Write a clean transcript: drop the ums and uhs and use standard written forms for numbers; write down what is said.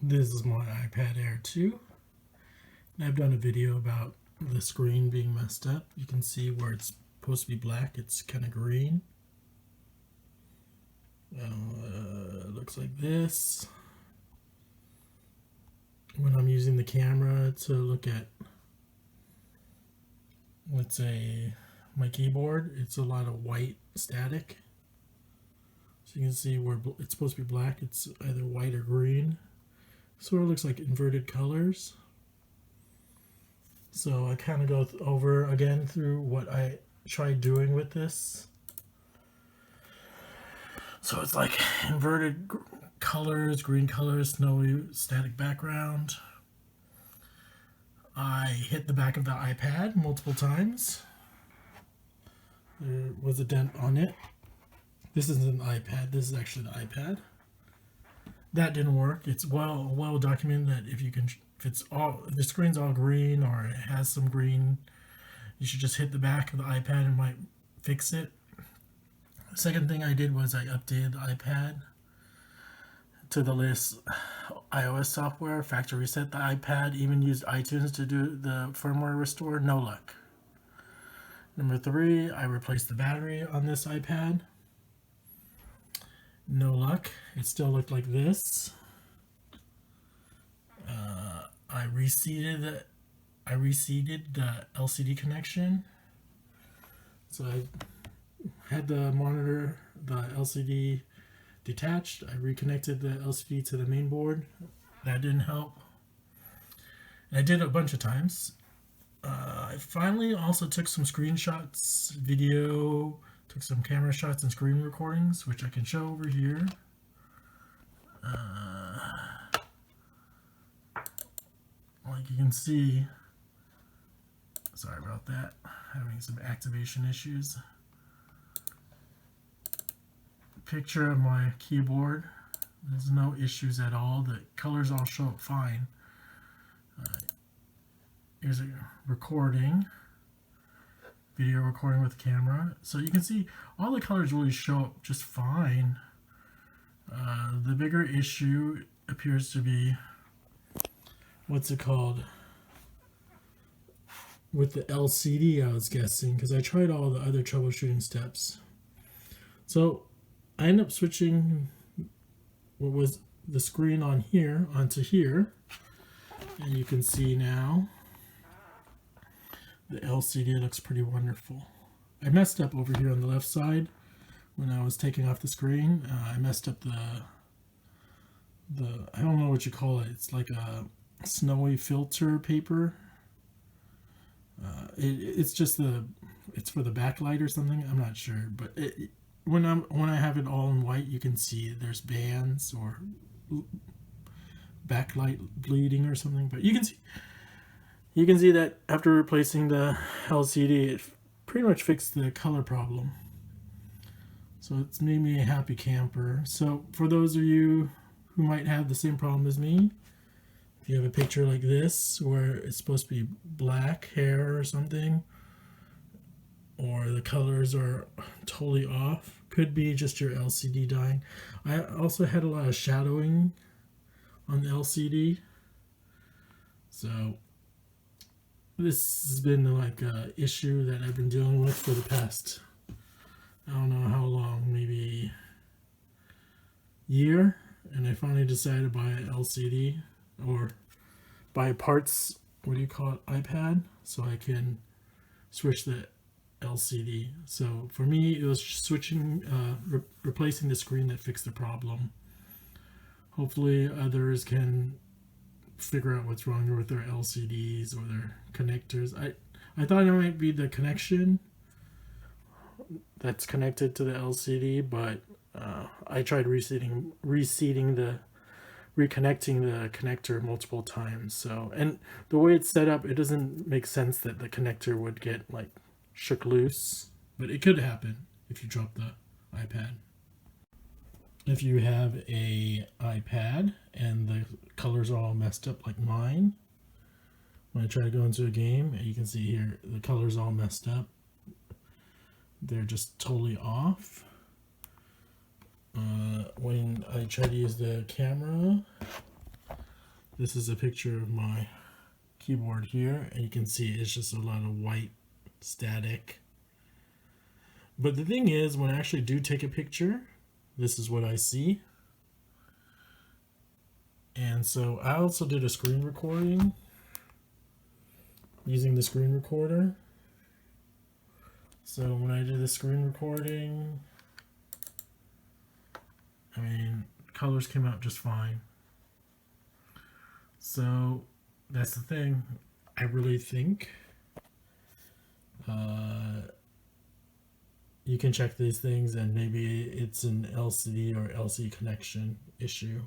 This is my iPad Air 2. And I've done a video about the screen being messed up. You can see where it's supposed to be black, it's kind of green. It looks like this. When I'm using the camera to look at, let's say, my keyboard, it's a lot of white static. So you can see where it's supposed to be black, it's either white or green. Sort of looks like inverted colors. So I kind of go over again through what I tried doing with this. So it's like inverted colors, green colors, snowy static background. I hit the back of the iPad multiple times. There was a dent on it. This isn't an iPad, this is actually the iPad. That didn't work. It's well documented that if the screen's all green or it has some green, you should just hit the back of the iPad and might fix it. The second thing I did was I updated the iPad to the latest iOS software, factory reset the iPad, even used iTunes to do the firmware restore. No luck. Number 3, I replaced the battery on this iPad. No luck. It still looked like this. I reseated the LCD connection. So I had the monitor, the LCD detached. I reconnected the LCD to the main board. That didn't help. And I did it a bunch of times. I finally also took some screenshots, video, took some camera shots and screen recordings, which I can show over here. Like you can see, sorry about that, having some activation issues. Picture of my keyboard. There's no issues at all. The colors all show up fine. Here's a recording, video recording with camera. So you can see all the colors really show up just fine. The bigger issue appears to be, what's it called, with the LCD, I was guessing, because I tried all the other troubleshooting steps. So I ended up switching what was the screen on here onto here, and you can see now the LCD looks pretty wonderful. I messed up over here on the left side when I was taking off the screen. I messed up the I don't know what you call it. It's like a snowy filter paper. It's just it's for the backlight or something. I'm not sure, but when I have it all in white, you can see there's bands or backlight bleeding or something. But you can see that after replacing the LCD, it pretty much fixed the color problem. So it's made me a happy camper. So for those of you who might have the same problem as me, if you have a picture like this where it's supposed to be black hair or something, or the colors are totally off, could be just your LCD dying. I also had a lot of shadowing on the LCD. So this has been like an issue that I've been dealing with for the past, I don't know how long, maybe year, and I finally decided to buy an LCD or buy parts, what do you call it, iPad, so I can switch the LCD. So for me, it was switching, replacing the screen that fixed the problem. Hopefully others can figure out what's wrong with their LCDs or their connectors. I thought it might be the connection that's connected to the LCD, but I tried reconnecting the connector multiple times. So, and the way it's set up, it doesn't make sense that the connector would get like shook loose, but it could happen if you drop the iPad. If you have a iPad and the colors are all messed up like mine, when I try to go into a game, you can see here the colors all messed up. They're just totally off. When I try to use the camera, This is a picture of my keyboard here, and you can see it's just a lot of white static. But the thing is, when I actually do take a picture, this is what I see. And so I also did a screen recording using the screen recorder. So when I did the screen recording, I mean, colors came out just fine. So that's the thing. I really think you can check these things, and maybe it's an LCD or LC connection issue.